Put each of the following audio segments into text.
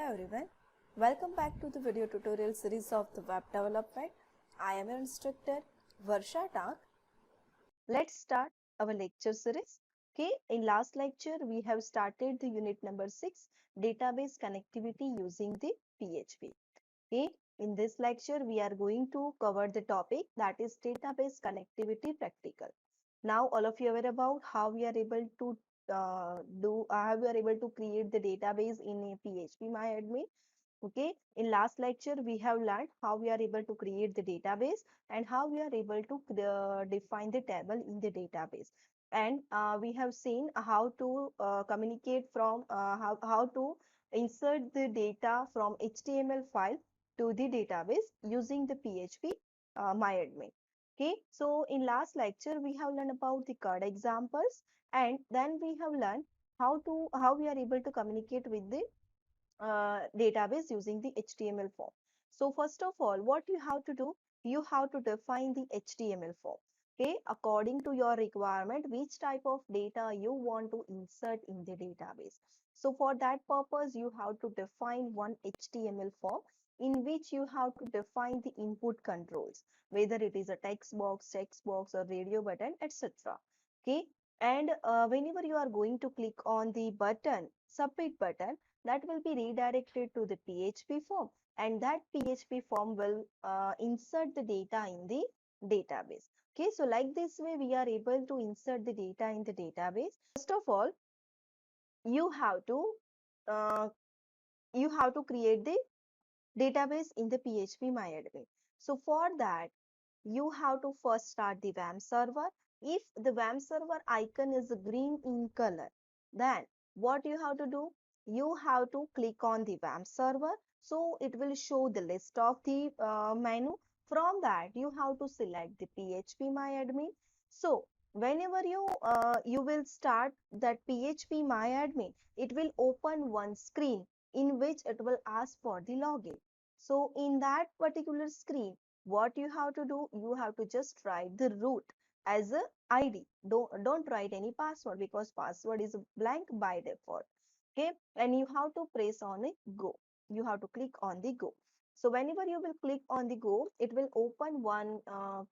everyone, welcome back to the video tutorial series of the web development. I am your instructor Varsha Tak. Let's start our lecture series. Okay, in last lecture we have started the unit number 6, database connectivity using the PHP. Okay, in this lecture we are going to cover the topic that is database connectivity practical. Now all of you are aware about how we are able to create the database in a PHP MyAdmin. Okay, in last lecture we have learned how we are able to create the database and how we are able to define the table in the database, and we have seen how to communicate from how to insert the data from HTML file to the database using the PHP MyAdmin. Okay, so in last lecture we have learned about the code examples, and then we have learned how we are able to communicate with the database using the HTML form. So first of all, what you have to do, you have to define the HTML form. Okay, according to your requirement, which type of data you want to insert in the database. So for that purpose, you have to define one HTML form in which you have to define the input controls, whether it is a text box or radio button, etc. Okay, and whenever you are going to click on the button, submit button, that will be redirected to the PHP form, and that PHP form will insert the data in the database. Okay, so like this way we are able to insert the data in the database. First of all, you have to uh, create the database in the PHP MyAdmin. So for that, you have to first start the WAMP server. If the WAMP server icon is green in color, then what you have to do? You have to click on the WAMP server. So it will show the list of the menu. From that, you have to select the PHP MyAdmin. So whenever you will start that PHP MyAdmin, it will open one screen in which it will ask for the login. So in that particular screen, what you have to do, you have to just write the root as a ID. Don't write any password, because password is blank by default. Okay, and you have to press on a go. You have to click on the go. So whenever you will click on the go, it will open one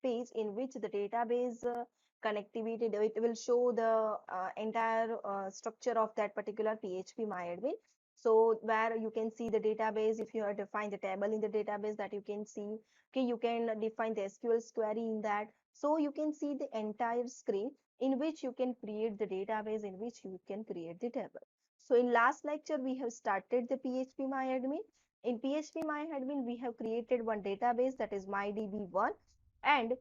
page in which the database connectivity, it will show the entire structure of that particular PHP MyAdmin. So where you can see the database, if you have defined the table in the database, that you can see. Okay, you can define the SQL query in that. So you can see the entire screen in which you can create the database, in which you can create the table. So in last lecture, we have started the PHP MyAdmin. In PHP MyAdmin, we have created one database, that is MyDB1, and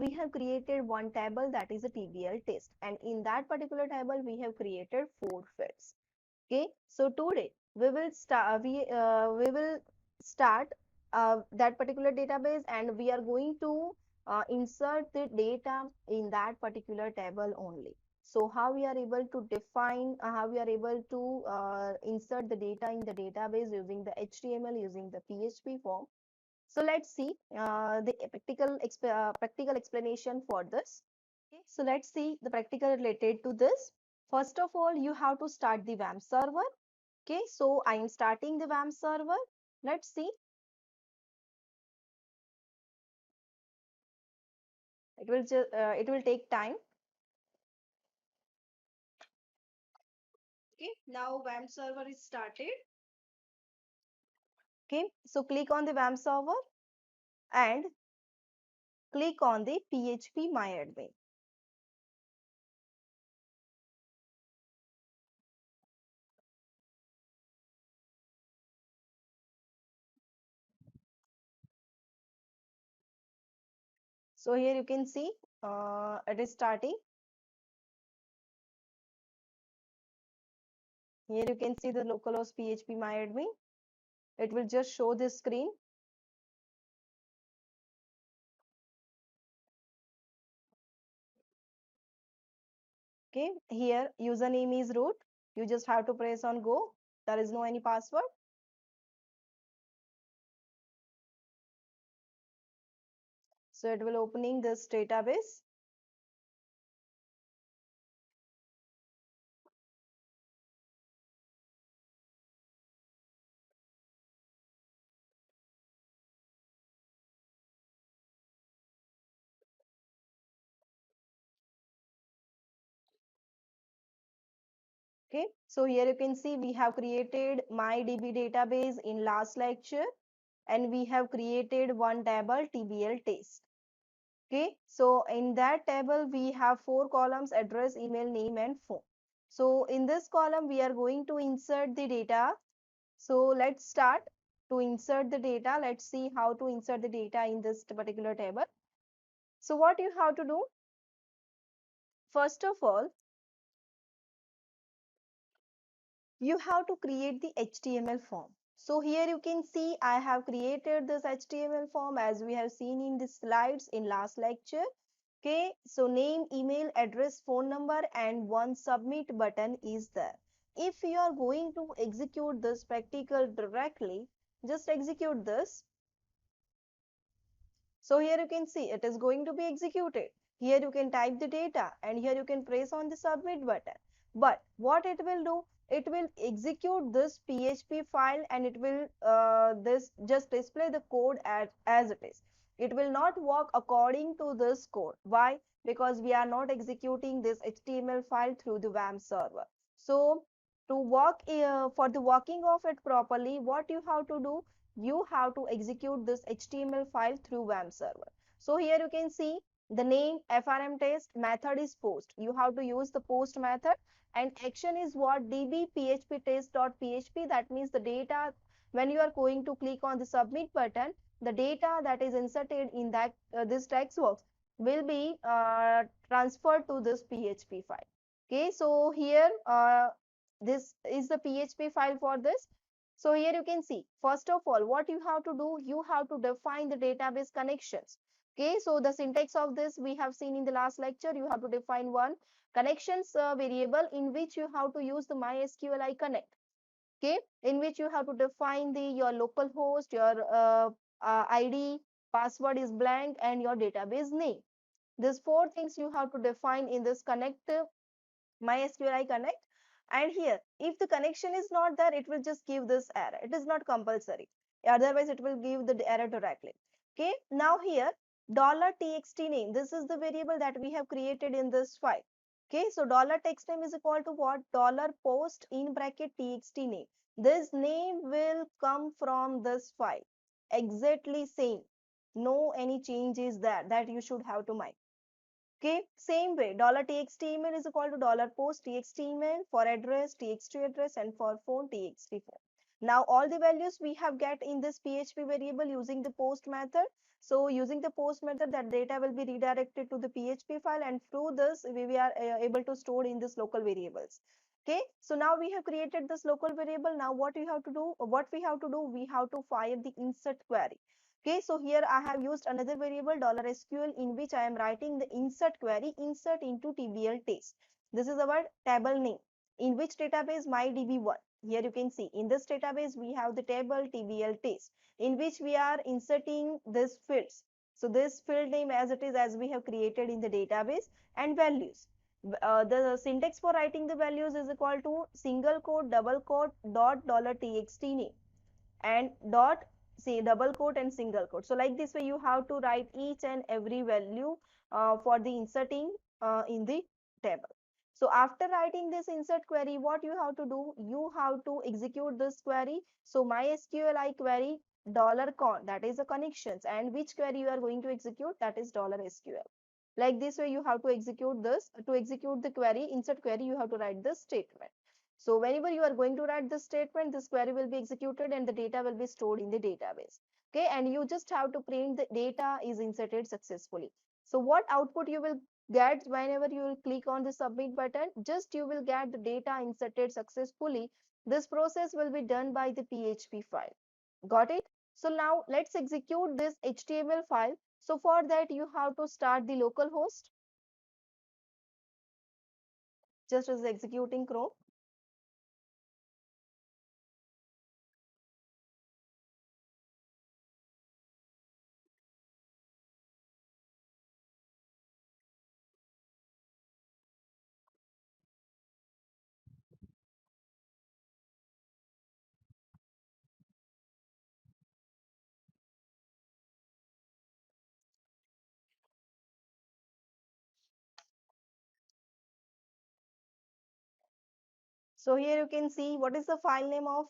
we have created one table, that is a TBL test. And in that particular table, we have created 4 fields. Okay, so today we will start that particular database, and we are going to insert the data in that particular table only. So how we are able to define, how we are able to insert the data in the database using the HTML, using the PHP form. So let's see the practical explanation for this. Okay, so let's see the practical related to this. First of all, you have to start the WAMP server. Okay, so I am starting the WAMP server. Let's see. It will take time. Okay, now WAMP server is started. Okay, so click on the WAMP server and click on the PHP MyAdmin. So here you can see it is starting. Here you can see the localhost PHP MyAdmin. It will just show this screen. Okay, here username is root. You just have to press on go. There is no any password. So it will opening this database. Okay, so here you can see we have created MyDB database in last lecture, and we have created one table TBL test. Okay, so in that table we have four columns: address, email, name, and phone. So in this column we are going to insert the data. So let's start to insert the data. Let's see how to insert the data in this particular table. So what you have to do, first of all, you have to create the HTML form. So here you can see I have created this HTML form as we have seen in the slides in last lecture. Okay, so name, email, address, phone number, and one submit button is there. If you are going to execute this practical directly, just execute this. So here you can see it is going to be executed. Here you can type the data and here you can press on the submit button. But what it will do, it will execute this PHP file and it will this just display the code as it is. It will not work according to this code. Why? Because we are not executing this HTML file through the WAM server. So to work for the working of it properly, what you have to do, you have to execute this HTML file through WAM server. So here you can see the name FRM test, method is post. You have to use the post method, and action is what? db php test.php. That means the data, when you are going to click on the submit button, the data that is inserted in that this text box will be transferred to this PHP file. Okay, so here this is the PHP file for this. So here you can see, first of all, what you have to do, you have to define the database connections. Okay, so the syntax of this we have seen in the last lecture. You have to define one connections variable in which you have to use the MySQLi connect. Okay, in which you have to define the your local host, your ID, password is blank, and your database name. These four things you have to define in this connect MySQLi connect. And here, if the connection is not there, it will just give this error. It is not compulsory. Otherwise, it will give the error directly. Okay. Now here, $txt name. This is the variable that we have created in this file. Okay. So $text name is equal to what? Dollar post in bracket txt name. This name will come from this file. Exactly same. No any change is there that you should have to mind. Okay, same way, $txt email is equal to $post txt email for address, txt address, and for phone, txt phone. Now, all the values we have get in this PHP variable using the post method. So, using the post method, that data will be redirected to the PHP file, and through this, we are able to store in this local variables. Okay, so now we have created this local variable. Now, what we have to do? What we have to do? We have to fire the insert query. Okay, so here I have used another variable $SQL in which I am writing the insert query, insert into TBL test. This is our table name in which database MyDB1. Here you can see in this database we have the table TBL test in which we are inserting these fields. So this field name as it is as we have created in the database, and values. The syntax for writing the values is equal to single quote, double quote, dot $txt name, and dot, say, double quote and single quote. So like this way you have to write each and every value for the inserting in the table. So after writing this insert query, what you have to do, you have to execute this query. So MySQLi query $con, that is the connections, and which query you are going to execute, that is $SQL. Like this way you have to execute this. To execute the query, insert query, you have to write this statement. So whenever you are going to write this statement, this query will be executed and the data will be stored in the database. Okay, and you just have to print the data is inserted successfully. So what output you will get whenever you will click on the submit button? Just you will get the data inserted successfully. This process will be done by the PHP file. Got it? So now let's execute this HTML file. So for that you have to start the local host, just as executing Chrome. So here you can see what is the file name of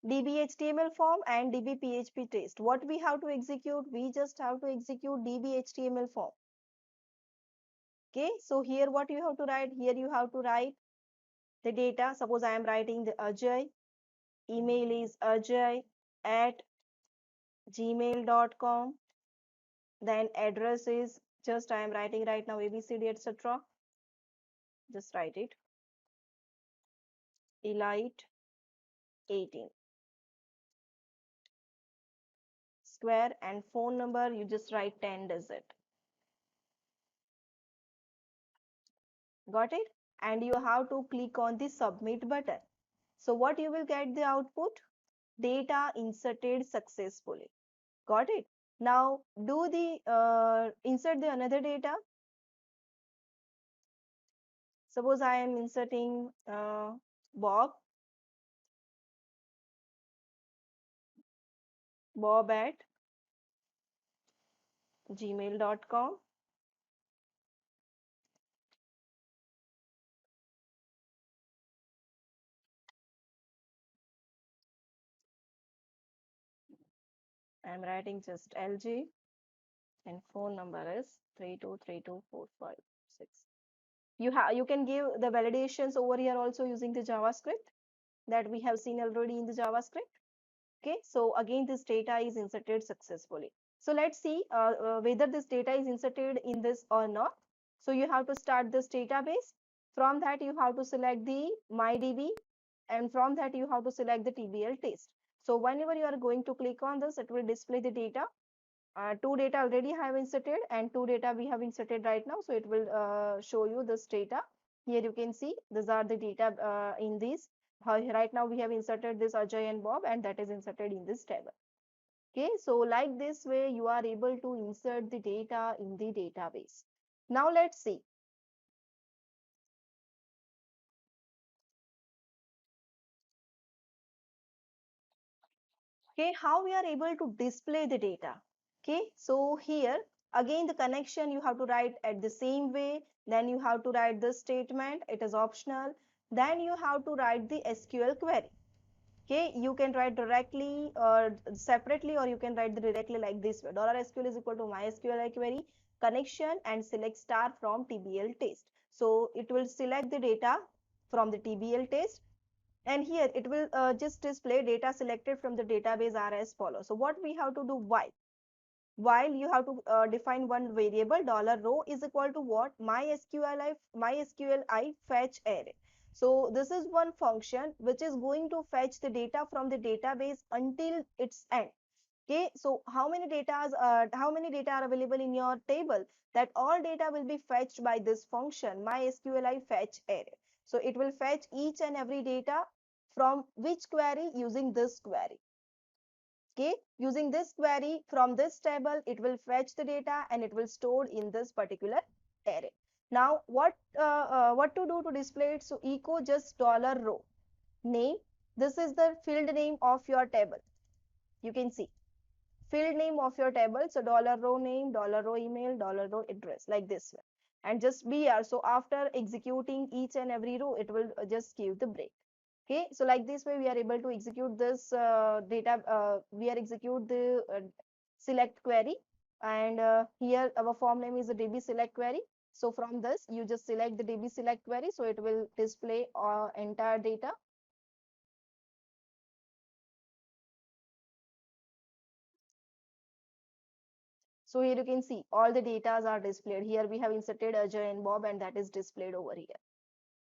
DB-HTML form and DB-PHP test. What we have to execute? We just have to execute DB-HTML form. Okay, so here what you have to write? Here you have to write the data. Suppose I am writing the Ajay. Email is ajay@gmail.com. Then address is just I am writing right now ABCD etc. Just write it. Elite 18 square, and phone number you just write 10 digit. Got it? And you have to click on the submit button. So what you will get the output? Data inserted successfully. Got it? Now do the insert the another data. Suppose I am inserting Bob at gmail.com. I am writing just LG, and phone number is 32324556. You can give the validations over here also using the JavaScript that we have seen already in the JavaScript. Okay, so again this data is inserted successfully. So let's see whether this data is inserted in this or not. So you have to start this database. From that you have to select the MyDB, and from that you have to select the TBL test. So whenever you are going to click on this, it will display the data. Two data already have inserted and two data we have inserted right now. So it will show you this data. Here you can see these are the data in this. Right now we have inserted this Ajay and Bob, and that is inserted in this table. Okay, so like this way you are able to insert the data in the database. Now let's see. Okay, how we are able to display the data. Okay, so here again the connection you have to write at the same way. Then you have to write this statement, it is optional. Then you have to write the SQL query. Okay, you can write directly or separately, or you can write directly like this way. $SQL is equal to MySQL query connection and select star from TBL test. So it will select the data from the TBL test, and here it will just display data selected from the database are as follows. So what we have to do? While you have to define one variable, $row is equal to what? MySQLi fetch array. So this is one function which is going to fetch the data from the database until its end. Okay, so how many data are available in your table? That all data will be fetched by this function MySQLi fetch array. So it will fetch each and every data from which query? Using this query. Okay, using this query from this table, it will fetch the data and it will store in this particular array. Now what to do to display it? So echo just $row name. This is the field name of your table. You can see field name of your table. So $row name, $row email, $row address, like this way, and just br. So after executing each and every row, it will just give the break. Okay, so like this way we are able to execute this data. We are execute the select query, and here our form name is the DB select query. So from this you just select the DB select query, so it will display entire data. So here you can see all the data are displayed. Here we have inserted Ajay and Bob, and that is displayed over here.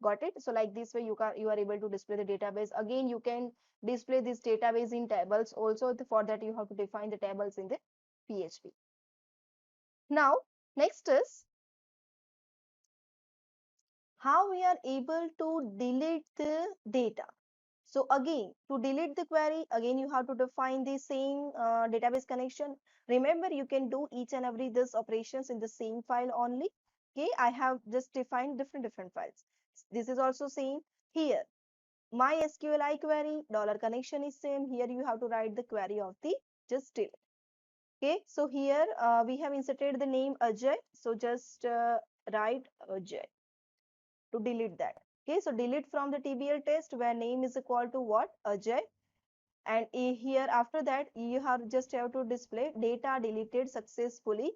Got it? So like this way you are able to display the database. Again, you can display this database in tables also. For that you have to define the tables in the PHP. Now next is how we are able to delete the data. So again, to delete the query, again you have to define the same database connection. Remember, you can do each and every this operations in the same file only. Okay, I have just defined different files. This is also same here. MySQLi query $connection is same. Here you have to write the query of the just delete. Okay, so here we have inserted the name Ajay. So just write Ajay to delete that. Okay, so delete from the TBL test where name is equal to what? Ajay. And here after that you have to display data deleted successfully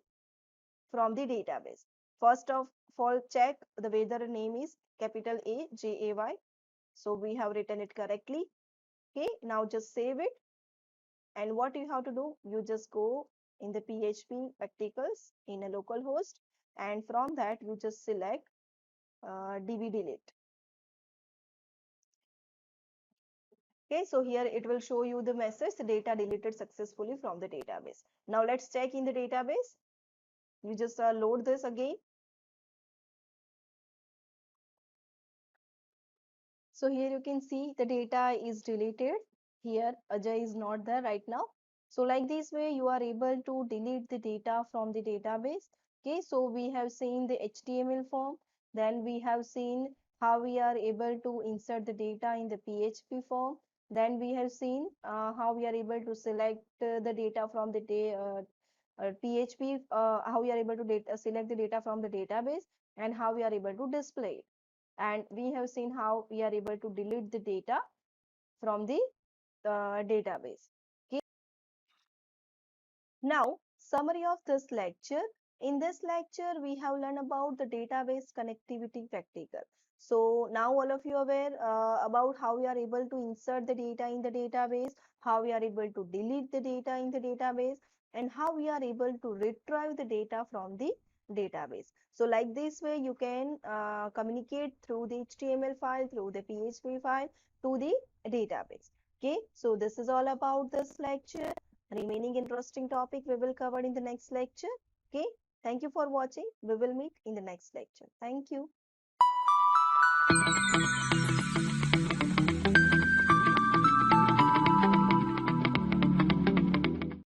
from the database. First of all, check the whether name is capital A J A Y. So we have written it correctly. Okay, now just save it. And what you have to do, you just go in the PHP practicals in a local host, and from that you just select db delete. Okay, so here it will show you the message, the data deleted successfully from the database. Now let's check in the database. You just load this again. So here you can see the data is deleted. Here Ajay is not there right now. So like this way you are able to delete the data from the database. Okay, so we have seen the HTML form. Then we have seen how we are able to insert the data in the PHP form. Then we have seen how we are able to select the data from the PHP, how we are able to select the data from the database, and how we are able to display it. And we have seen how we are able to delete the data from the database. Okay. Now, summary of this lecture. In this lecture, we have learned about the database connectivity practical. So now all of you are aware about how we are able to insert the data in the database, how we are able to delete the data in the database, and how we are able to retrieve the data from the database. So like this way, you can communicate through the HTML file, through the PHP file to the database. Okay, so this is all about this lecture. Remaining interesting topic we will cover in the next lecture. Okay, thank you for watching. We will meet in the next lecture. Thank you.